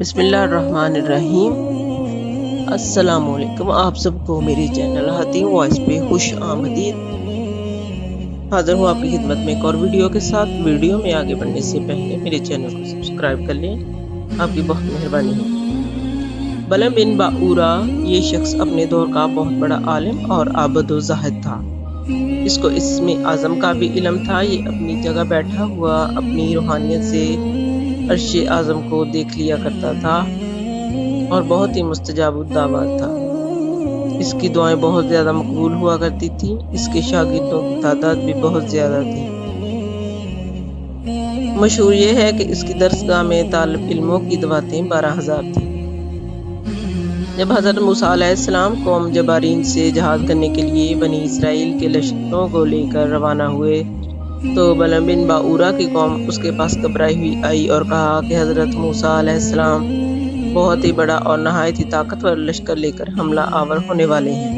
बिस्मिल्लाहिर्रहमानिर्रहीम। अस्सलाम वालेकुम। आप सबको मेरे चैनल हाथी वॉइस पे खुश आमदीद। हाजिर हूँ आपकी खिदमत में एक और वीडियो के साथ। वीडियो में आगे बढ़ने से पहले मेरे चैनल को सब्सक्राइब कर लें, आपकी बहुत मेहरबानी है। बलम बिन बाऊरा ये शख्स अपने दौर का बहुत बड़ा आलिम और आबद व ज़ाहिद था। इसको इसमें आज़म का भी इल्म था। ये अपनी जगह बैठा हुआ अपनी रूहानियत से अर्श आज़म को देख लिया करता था और बहुत ही मुस्तजाब दावत था। इसकी दुआएं बहुत ज़्यादा मकबूल हुआ करती थी। इसके शागिर्दों की तादाद भी बहुत ज़्यादा थी। मशहूर ये है कि इसकी दरसगाह में तालिब इल्मों की दवातें 12,000 थी। जब हज़रत मूसा अलैहिस्सलाम कौम जबारीन से जहाद करने के लिए बनी इसराइल के लश्करों को लेकर रवाना हुए तो बलम बिन बाऊरा की कौम उसके पास घबराई हुई आई और कहा कि हज़रत मूसा अलैहिस्सलाम बहुत ही बड़ा और नहायत ही ताकतवर लश्कर लेकर हमला आवर होने वाले हैं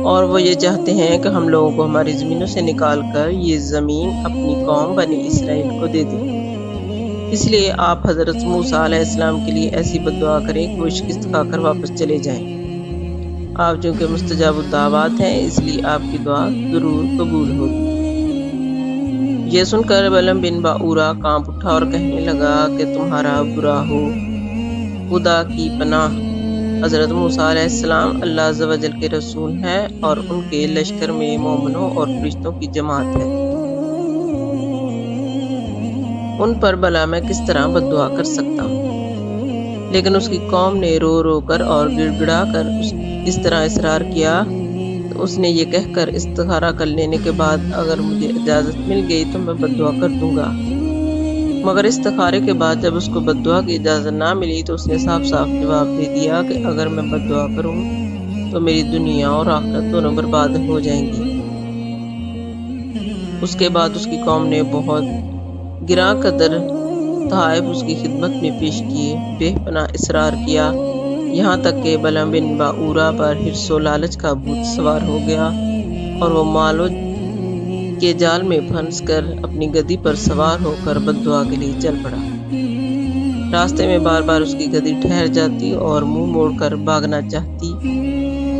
और वो ये चाहते हैं कि हम लोगों को हमारी ज़मीनों से निकाल कर ये ज़मीन अपनी कौम बनी इसराइल को दे दें। इसलिए आप हज़रत मूसा अलैहिस्सलाम के लिए ऐसी बद्दुआ करें कि वो शिकस्त खाकर वापस चले जाएं। आप चूँकि मुस्तजाब दावत हैं इसलिए आपकी दुआ ज़रूर कबूल होगी। ये सुनकर बलम बिन बाऊरा कांप उठा और कहने लगा कि तुम्हारा बुरा हो, खुदा की पनाह। हज़रत मूसा अलैहिस्सलाम अल्लाह अज़्ज़ व जल के रसूल हैं और उनके लश्कर में मोमिनों और फरिश्तों की जमात है। उन पर भला मैं किस तरह बद्दुआ कर सकता हूँ। लेकिन उसकी कौम ने रो रो कर और गिड़गिड़ा कर इस तरह इसरार किया। उसने ये कहकर इस्तिखारा कर लेने के बाद अगर मुझे इजाज़त मिल गई तो मैं बद्दुआ कर दूंगा। मगर इस्तिखारे के बाद जब उसको बद्दुआ की इजाज़त ना मिली तो उसने साफ साफ जवाब दे दिया कि अगर मैं बद्दुआ करूं तो मेरी दुनिया और आखिरत दोनों बर्बाद हो जाएंगी। उसके बाद उसकी कौम ने बहुत गिरा कदर तहाइफ उसकी खिदमत में पेश किए, बेपनाह इसरार किया, यहाँ तक कि बलम बिन बाऊरा पर हिर्सो लालच का भूत सवार हो गया और वो मालो के जाल में फंस कर अपनी गद्दी पर सवार होकर बद्दुआ के लिए चल पड़ा। रास्ते में बार बार उसकी गद्दी ठहर जाती और मुंह मोड़कर भागना चाहती,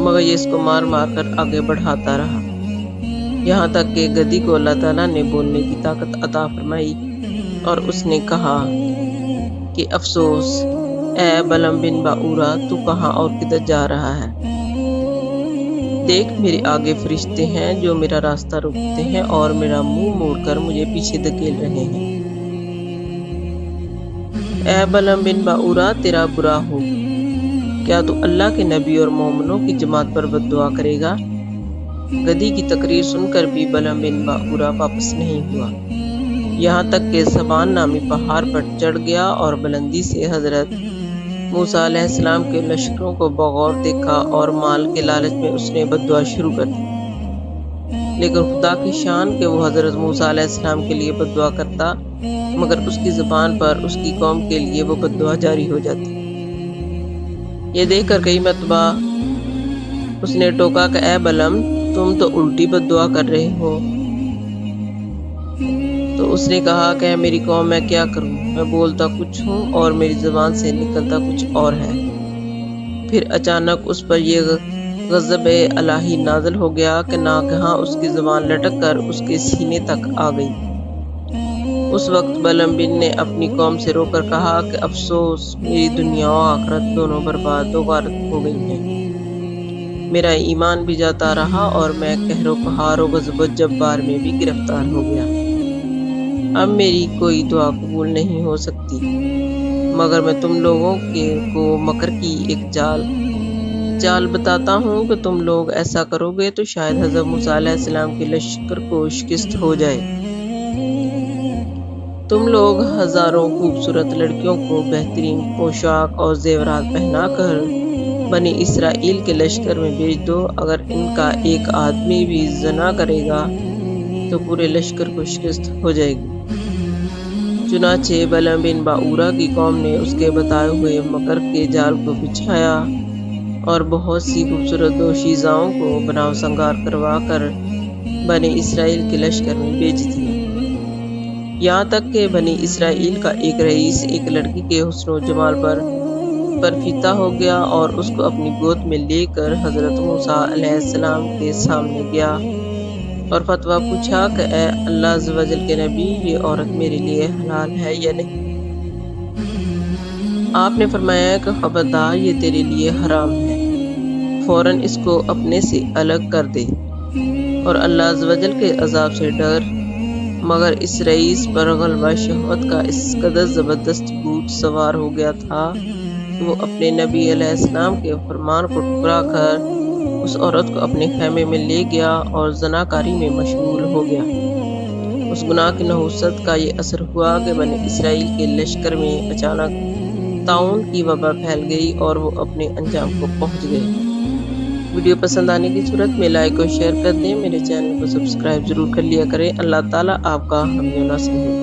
मगर ये इसको मार मार कर आगे बढ़ाता रहा। यहाँ तक कि गद्दी को अल्लाह ताला ने बोलने की ताकत अता फरमाई और उसने कहा कि अफसोस ए बलम बिन बाऊरा, तू कहाँ और किधर जा रहा है? देख मेरे आगे फरिश्ते हैं जो मेरा रास्ता रोकते हैं और मेरा मुंह मोड़कर मुझे पीछे धकेल रहे हैं। ए बलम बिन बाऊरा, तेरा बुरा हो, क्या तू अल्लाह के नबी और मोमिनों की जमात पर बद्दुआ करेगा? गद्दी की तकरीर सुनकर भी बलम बिन बाऊरा वापस नहीं हुआ। यहाँ तक कि सबान नामी पहाड़ पर चढ़ गया और बुलंदी से हज़रत मूसा अलैहिस्सलाम के लश्करों को बगौर देखा और माल के लालच में उसने बद्दुआ शुरू कर दी। लेकिन खुदा की शान कि वो हज़रत मूसा अलैहिस्सलाम के लिए बद्दुआ करता, मगर उसकी ज़ुबान पर उसकी कौम के लिए वो बद्दुआ जारी हो जाती। ये देखकर कई मरतबा उसने टोका कि ए बलम, तुम तो उल्टी बद्दुआ कर रहे हो। तो उसने कहा कि मेरी कौम मैं क्या करूं, मैं बोलता कुछ हूं और मेरी ज़बान से निकलता कुछ और है। फिर अचानक उस पर यह गज़ब इलाही नाज़िल हो गया कि नागहां उसकी ज़बान लटक कर उसके सीने तक आ गई। उस वक्त बलम बिन ने अपनी कौम से रोकर कहा कि अफसोस, मेरी दुनिया और आखिरत दोनों बर्बाद व गारत हो गई हैं। मेरा ईमान भी जाता रहा और मैं कहरो पहाड़ और गज़ब जब्बार में भी गिरफ्तार हो गया। अब मेरी कोई दुआ कबूल नहीं हो सकती, मगर मैं तुम लोगों को मकर की एक चाल बताता हूँ कि तुम लोग ऐसा करोगे तो शायद हज़रत मूसा अलैहिस्सलाम के लश्कर को शिकस्त हो जाए। तुम लोग हज़ारों खूबसूरत लड़कियों को बेहतरीन पोशाक और जेवरात पहनाकर बनी इसराइल के लश्कर में भेज दो। अगर इनका एक आदमी भी ज़ना करेगा तो पूरे लश्कर को शिकस्त हो जाएगी। चुनाचे बलम बिन बाऊरा की कौम ने उसके बताए हुए मकर के जाल को बिछाया और बहुत सी खूबसूरत दोशीज़ाओं को बनाव संगार करवा कर बनी इसराइल के लश्कर में भेज दिया। یہاں تک کہ بنی اسرائیل کا ایک رئیس ایک لڑکی کے حسن و جمال پر فیدا ہو گیا اور اس کو اپنی گود میں لے کر حضرت موسیٰ علیہ السلام کے سامنے گیا اور فتویٰ پوچھا کہ اے اللہ عز و جل کے نبی، یہ عورت میرے لیے حلال ہے یا نہیں؟ آپ نے فرمایا کہ خبردار، یہ تیرے لیے حرام ہے، فوراً اس کو اپنے سے الگ کر دے اور اللہ عز و جل کے عذاب سے ڈر۔ مگر اس رئیس پر غلبہ شہوت کا اس قدر زبردست بھوت سوار ہو گیا تھا کہ وہ اپنے نبی علیہ السلام کے فرمان کو ٹھکرا کر اس عورت کو اپنے خیمے میں لے گیا اور زناکاری میں مشغول ہو گیا۔ اس گناہ کی نحوست کا یہ اثر ہوا کہ بنی اسرائیل کے لشکر میں اچانک طاعون کی وبا پھیل گئی اور وہ اپنے انجام کو پہنچ گئے۔ ویڈیو پسند آنے کی صورت میں لائک اور شیئر کر دیں، میرے چینل کو سبسکرائب ضرور کر لیا کریں۔ اللہ تعالیٰ آپ کا حامی و ناصر ہو۔